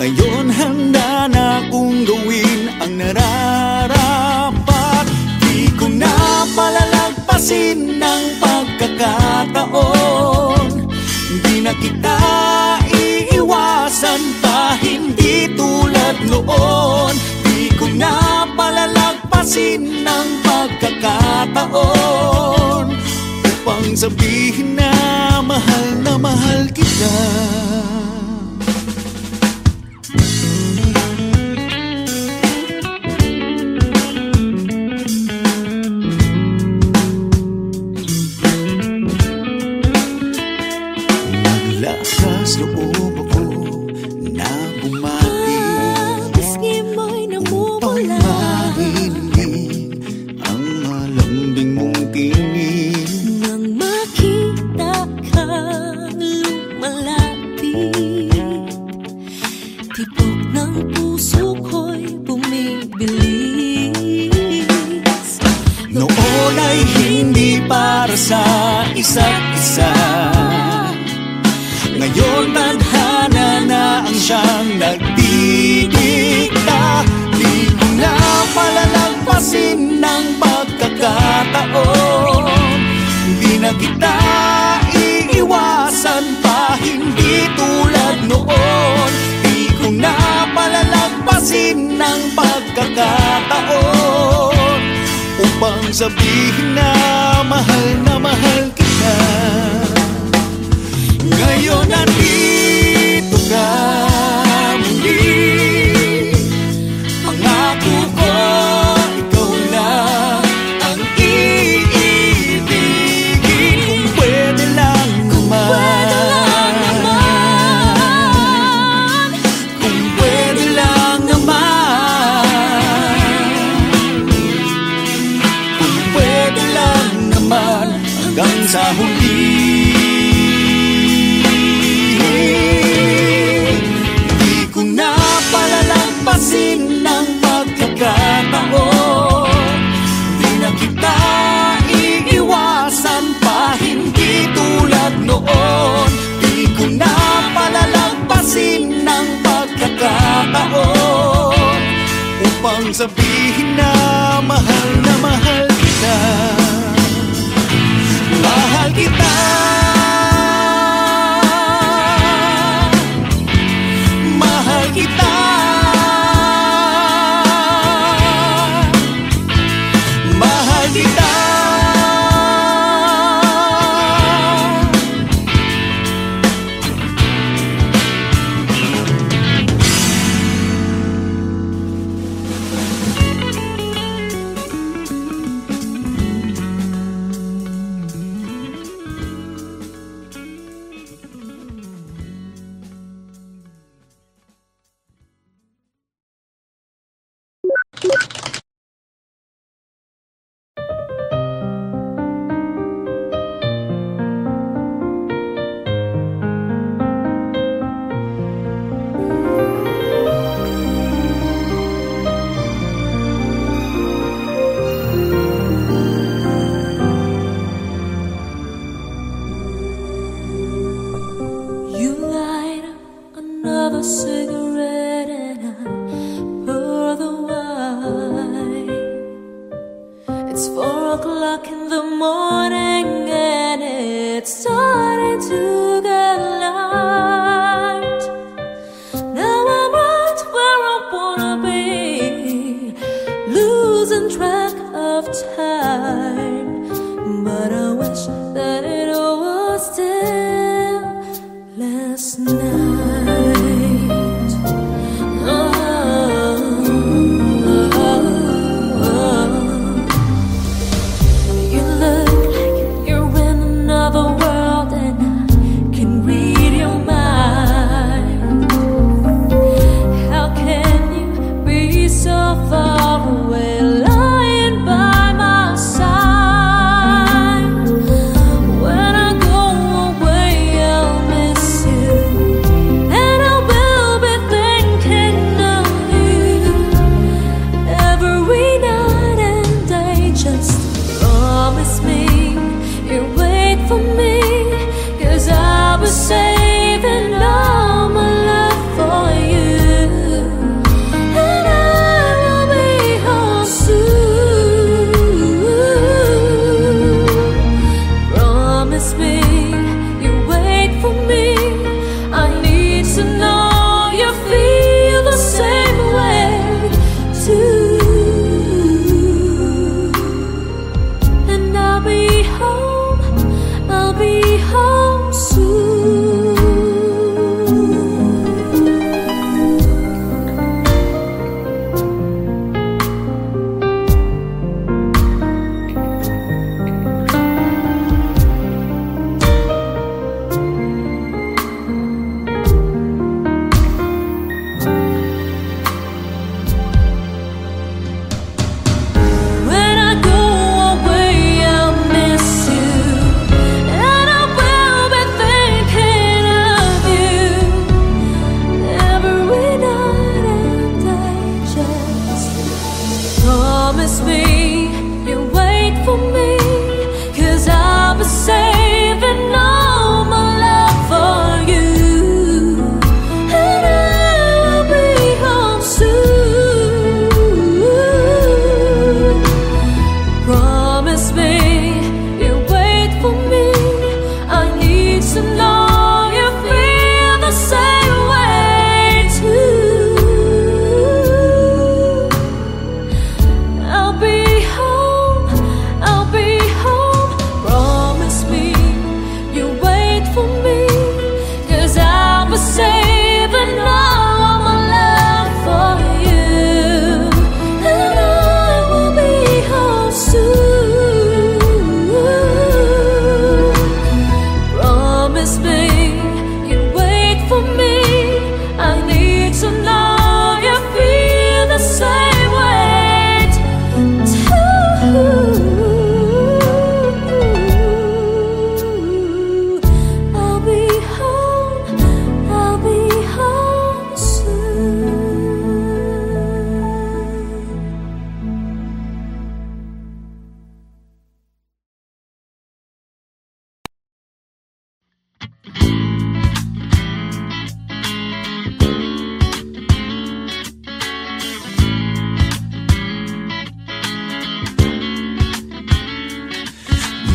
Ngayon handa na kong gawin ang nararapat. Di ko na palalagpasin ng pagkakataon. Di na kita iiwasan pa, hindi tulad noon. Di ko na palalagpasin ng pagkakataon upang sabihin na mahal kita. Naglakas loob ako na bumati upang marinig ang malambing mong tinig. Nang makita kang lumalapit, tibok ng puso ko'y bumibilis. Noon ay hindi para sa isa't isa, ngayon tadhana na ang siyang nagdidikta. Di ko na palalagpasin ng pagkakataon. Di na kita iiwasan pa, hindi tulad noon. Di ko na palalagpasin ng pagkakataon upang sabihin na mahal kita. Ngayon nandito ka muli, pangako ko ikaw na ang iibigin. Kung pwede lang naman, kung pwede lang naman, kung pwede lang naman, hanggang sa huli. Palalagpasin ng pagkakataon. Di na kita iiwasan pa, hindi tulad noon. Di ko na palalagpasin ng pagkakataon upang sabihin na mahal kita. Mahal kita. Mahal kita.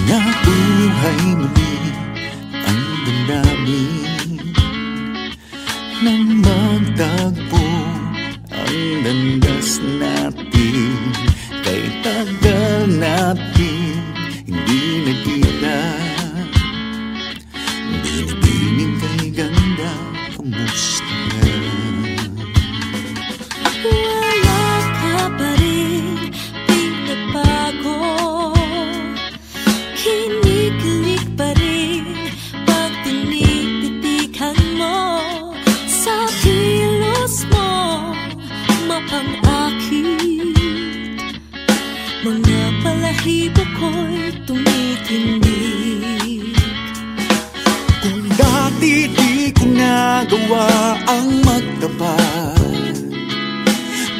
nabuhay muli ang damdamin nang magtagpo ang landas natin. Kay tagal natin hindi nagkita, binibining kay ganda, kamusta ka? Wala ka pa rin pinabago, kinikilig pa rin pag tinititikan mo. Sa kilos mo mapang-akit, mga balahibo ko'y tumitindig. Kung dati di ko nagawa ang magtapat,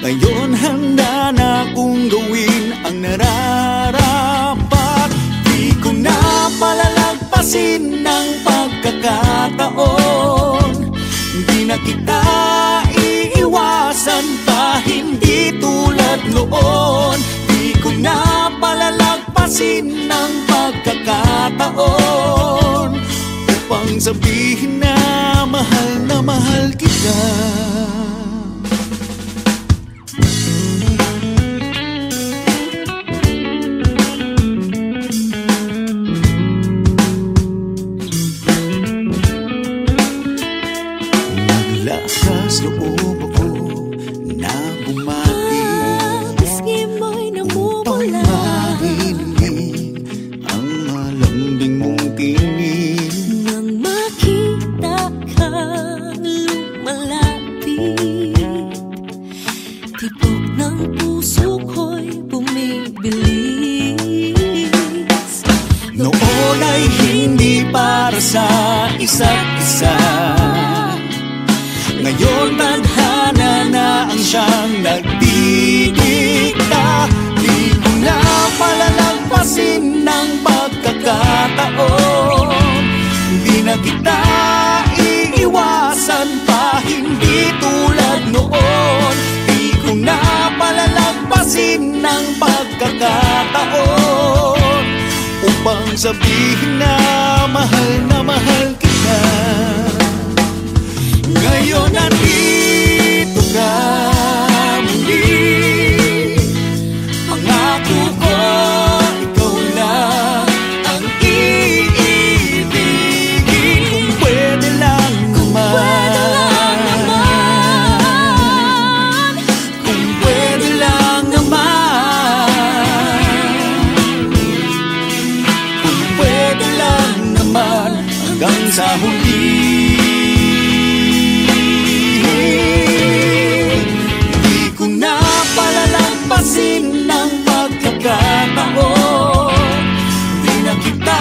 ngayon handa na kong gawin ang nararapat. Di ko na palalagpasin ng pagkakataon, di na kita iiwasan pa, hindi tulad noon. Di ko na palalagpasin ng pagkakataon upang sabihin na mahal kita. Naglakas loob ako na bumati, Pisngi mo'y namumula, marinig ang malambing mong tinig. nang makita kang lumalapit, tibok ng puso ko'y bumibilis. Noon ay hindi para sa isa't isa, ngayon tadhana na ang siyang nagdidikta. Di ko na palalagpasin ng pagkakataon, di na kita iiwasan pa, hindi tulad noon. Di ko na palalagpasin ng pagkakataon upang sabihin na mahal kita. Ngayon nandito ka muli, pangako ko ikaw lang ang iibigin. Kung pwede lang naman, kung pwede lang naman, kung pwede lang naman, hanggang sa huli. Palalagpasin ng pagkakataon, di na kita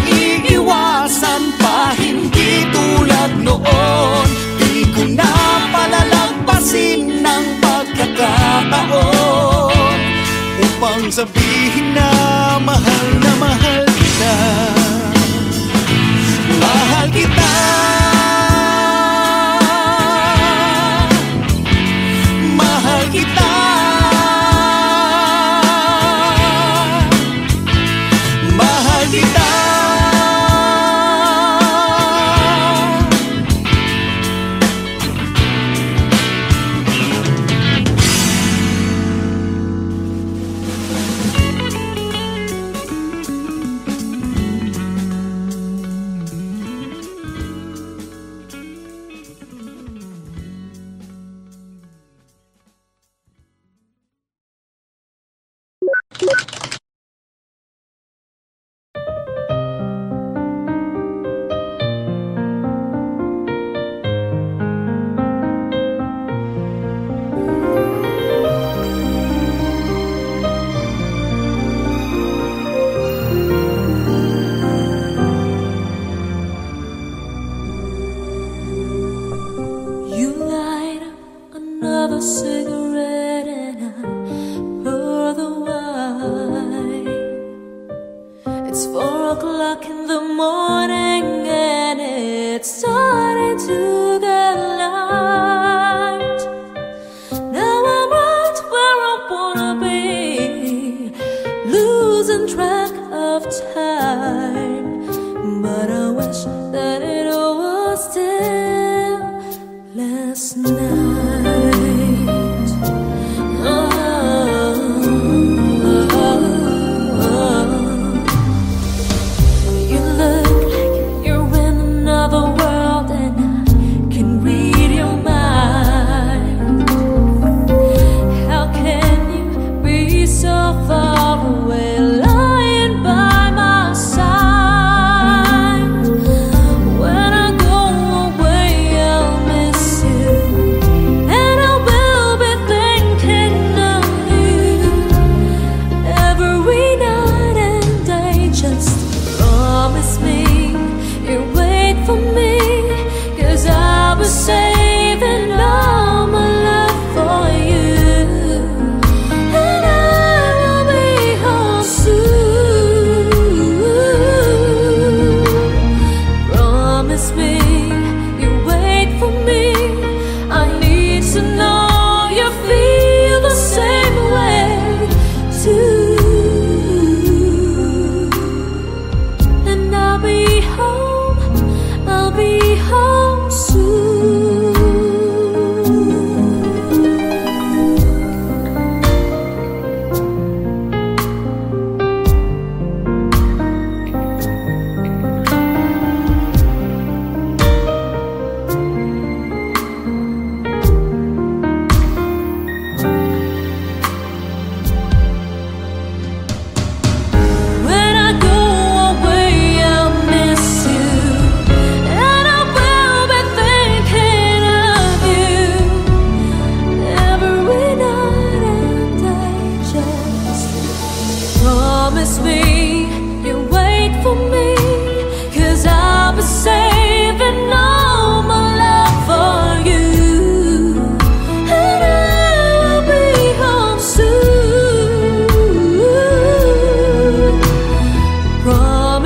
iiwasan pa, hindi tulad noon. Di ko na palalagpasin ng pagkakataon upang sabihin na mahal kita. Mahal kita, mahal kita, mahal kita. Cigarette and I pour the wine. It's 4 o'clock in the morning and it's starting to get light. Now I'm right where I wanna be, losing track of time.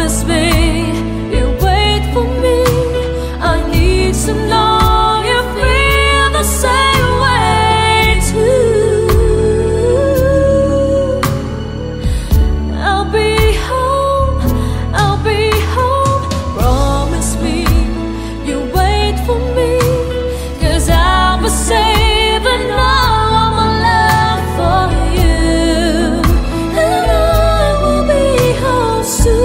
Promise me you'll wait for me. I need to know you feel the same way too. I'll be home, I'll be home. Promise me you'll wait for me, 'cause I'm a saver now. I'm alive for you, and I will be home soon.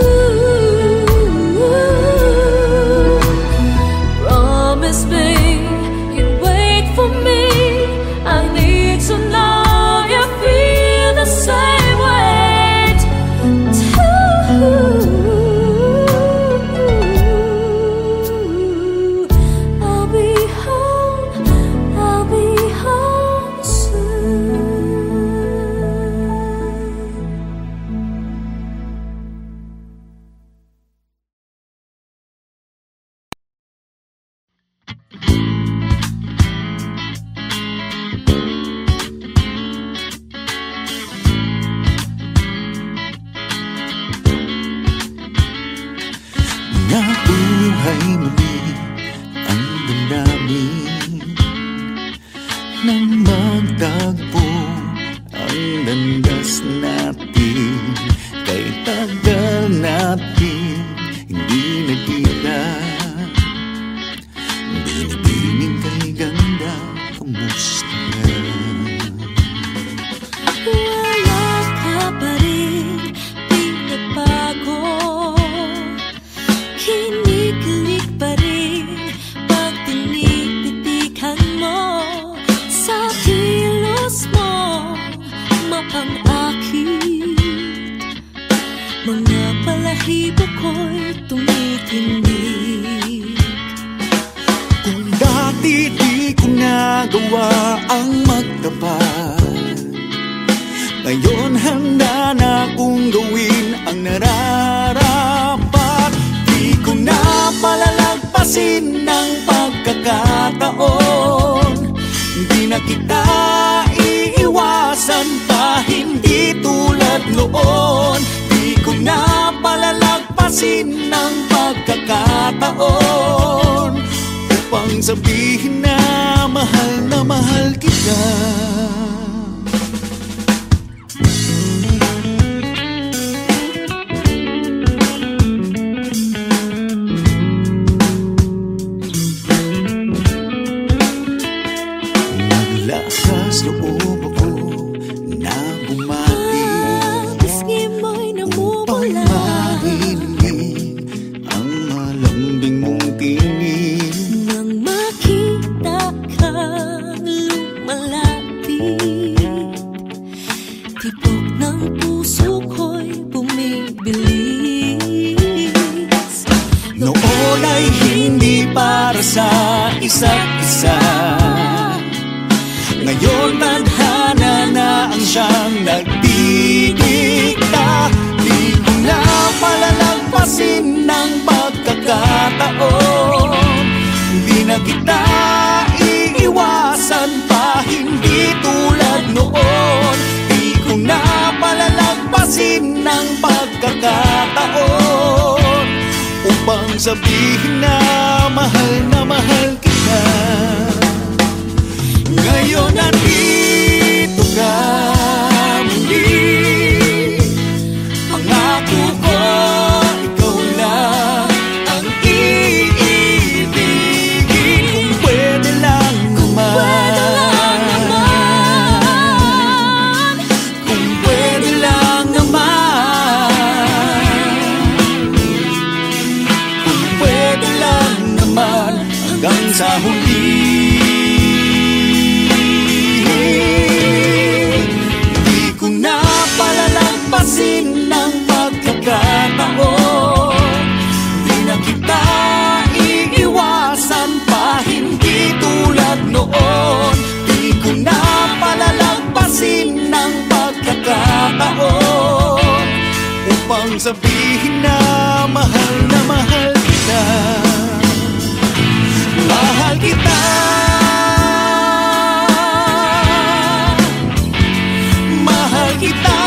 Promise me you'll wait for me. I need to know you feel the same way too. I'll be home, I'll be home soon. Nabuhay muli ang damdamin nang magtagpo ang landas natin. Kay tagal natin hindi nagkita. Binibining kay ganda, kamusta ka? Wala ka pa rin pinagbago. Kinikilig pa rin pag tinititikan mo. Sa kilos mo mapang-akit, mga balahibo ko'y tumitindig. Kung dati di ko nagawa ang magtapat, ngayon handa na kong gawin ang nararapat. Di ko na palalagpasin ng pagkakataon. Di na kita iiwasan pa, hindi tulad noon. Di ko na palalagpasin ng pagkakataon upang sabihin na mahal kita. Naglakas loob ako na bumati Pisngi mo'y upang namumula. marinig ang malambing mong tinig. Nang makita kang lumalapit, tibok ng puso ko'y bumibilis. Noon ay hindi para sa isa't isa, ngayon tadhana na ang siyang nagdidikta. Di ko na palalagpasin ng pagkakataon. Di na kita iiwasan pa, hindi tulad noon. Di ko na palalagpasin ng pagkakataon upang sabihin na mahal kita. Ngayon nandito ka muli. Pangako ko, ikaw lang ang iibigin. Kung pwede lang naman, kung pwede lang naman, kung pwede lang naman, hanggang sa huli. Palalagpasin ng pagkakataon. Di na kita iiwasan pa, hindi tulad noon. Di ko na palalagpasin ng pagkakataon upang sabihin na mahal kita. Mahal kita. Mahal kita.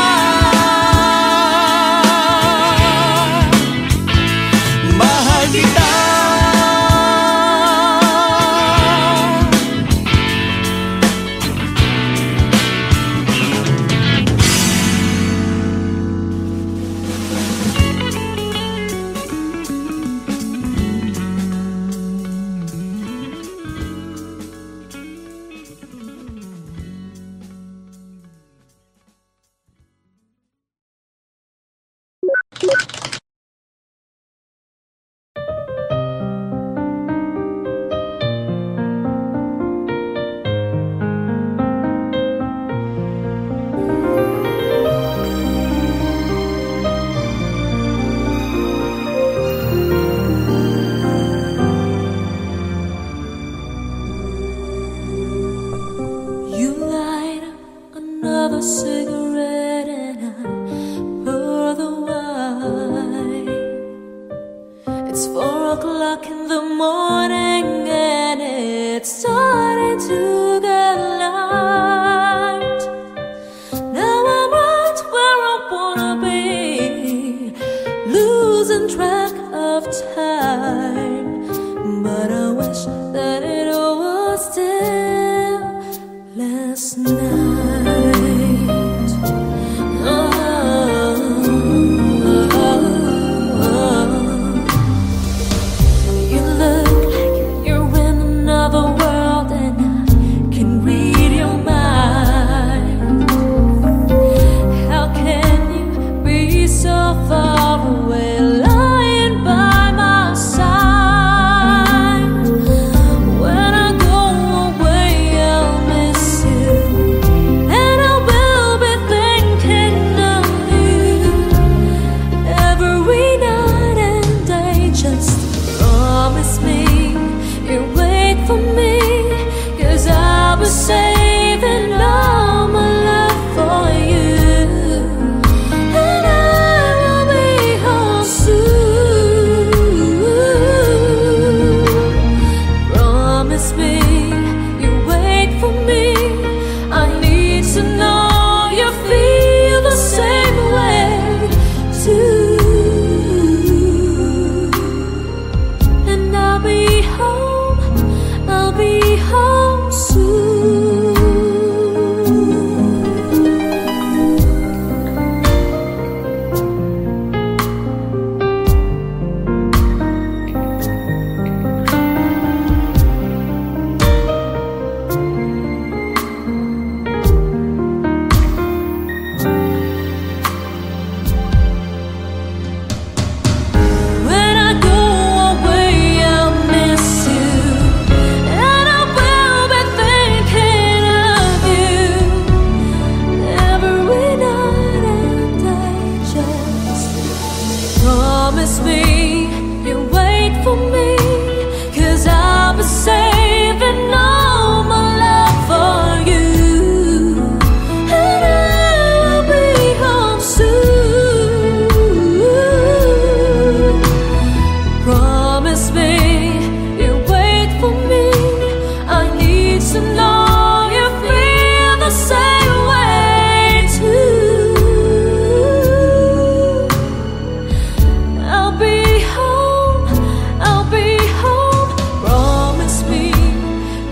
o'clock in the morning and it's starting to get light. Now I'm right where I wanna be, losing track of time. But I wish that it was still last night. You look like you're in another world and I can read your mind. How can you be so far away, lying by my side? When I go away, I'll miss you, and I will be thinking of you every night and day. Just promise me you'll wait for me, 'cause I'll be saving all my love for you, and I will be home soon. Promise me you'll wait for me. I need to know you feel the same way too. And I'll be home soon. When I go away, I'll miss you, and I will be thinking of you every night and day. Just promise me you'll wait for me, 'cause I'll be saving all my love for you, and I will be home soon. Promise me you'll wait for me. I need to know you feel the same way too. I'll be home. Promise me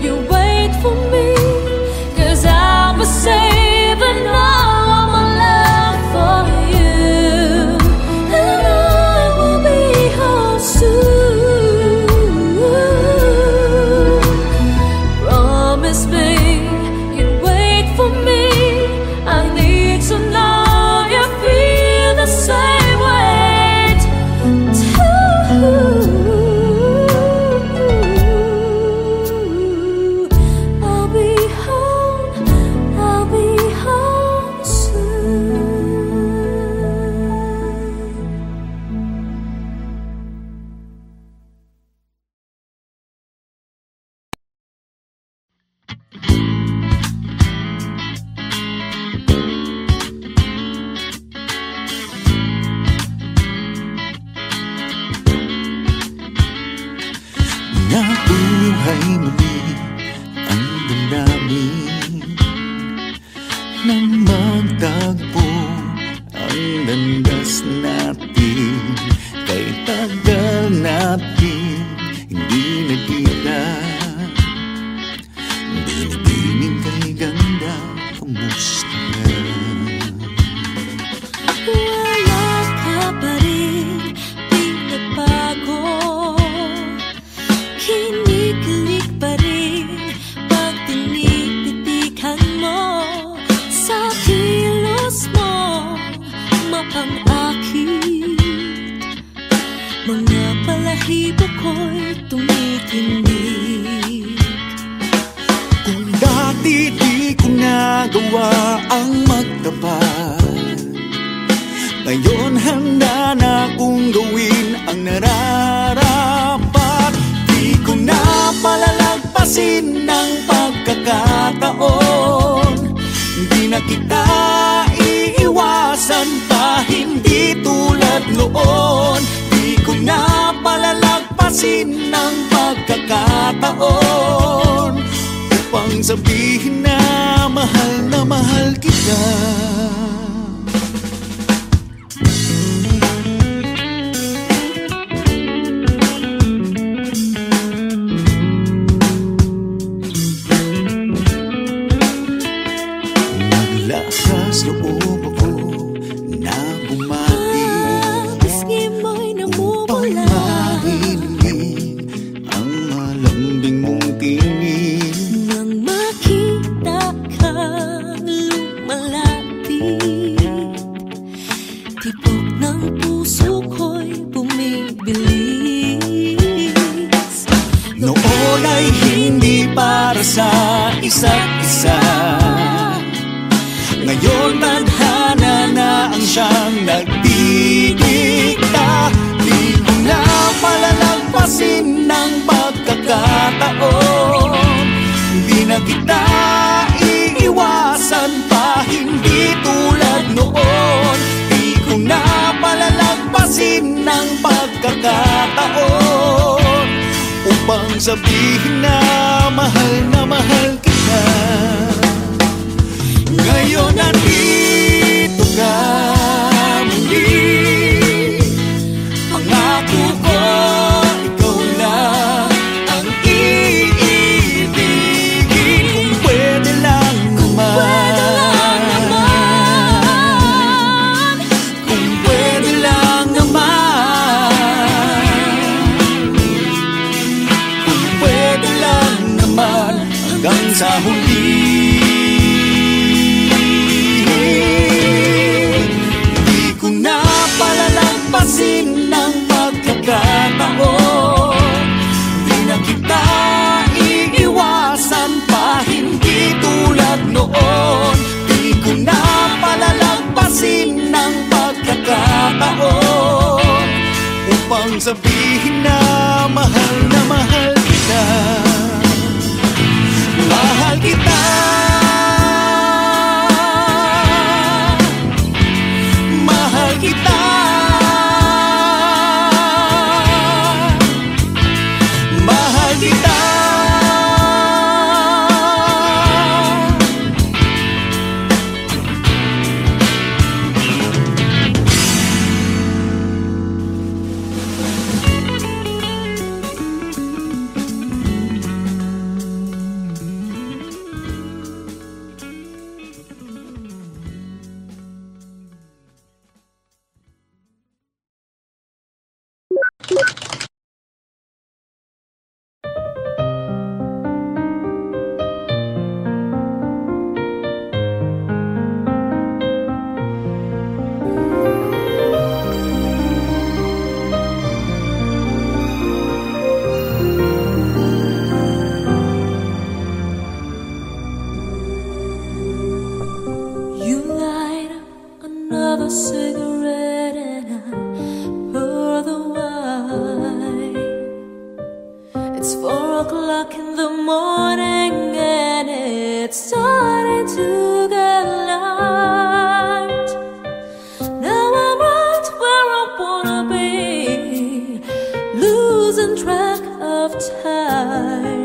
you'll wait for me, 'cause I'll be saving all my love for you, and I will be home soon. Promise me you'll wait for me. I need to know you feel the same way too. I'll be home soon. Nabuhay muli ang damdamin nang magtagpo ang landas natin. Kay tagal natin hindi nagkita, binibining kay ganda, kamusta ka? Wala ka pa rin, pinagbago. Kinikilig pa rin pag tinititikan mo. Sa kilos mo, mapang-akit. Mga balahibo ko'y tumitindig. Kung dati di ko nagawa ang magtapat, ngayon handa na kong gawin ang nararapat. Di ko na palalagpasin ng pagkakataon, di na kita iiwasan pa, hindi tulad noon. Di ko na palalagpasin palagpasin ng pagkakataon upang sabihin na mahal kita. Naglakas loob ako na bumati Maski mo'y namumula marinig ang malambing mong tinig. nang makita kang lumalapit. Tibok ng puso ko'y bumibilis. Noon ay hindi para sa isa't isa, ngayon tadhana na ang siyang nagdidikta. Di ko na palalagpasin ng pagkakataon, di na kita iiwasan pa, hindi tulad noon. Di ko na palalagpasin ng pagkakataon upang sabihin na mahal kita. Ngayon nandito ka muli, pangako ko ikaw lang ang iibigin. Kung pwede lang naman, kung pwede lang naman, kung pwede lang naman, hanggang sa huli. Palalagpasin ng pagkakataon, di na kita iiwasan pa, hindi tulad noon. Di ko na palalagpasin ng pagkakataon upang sabihin na mahal kita. Mahal kita. Mahal kita. Mahal kita. You light another cigarette and I pour the wine. It's 4 o'clock in the morning and it's starting to get light. Now I'm right where I wanna be, losing track of time.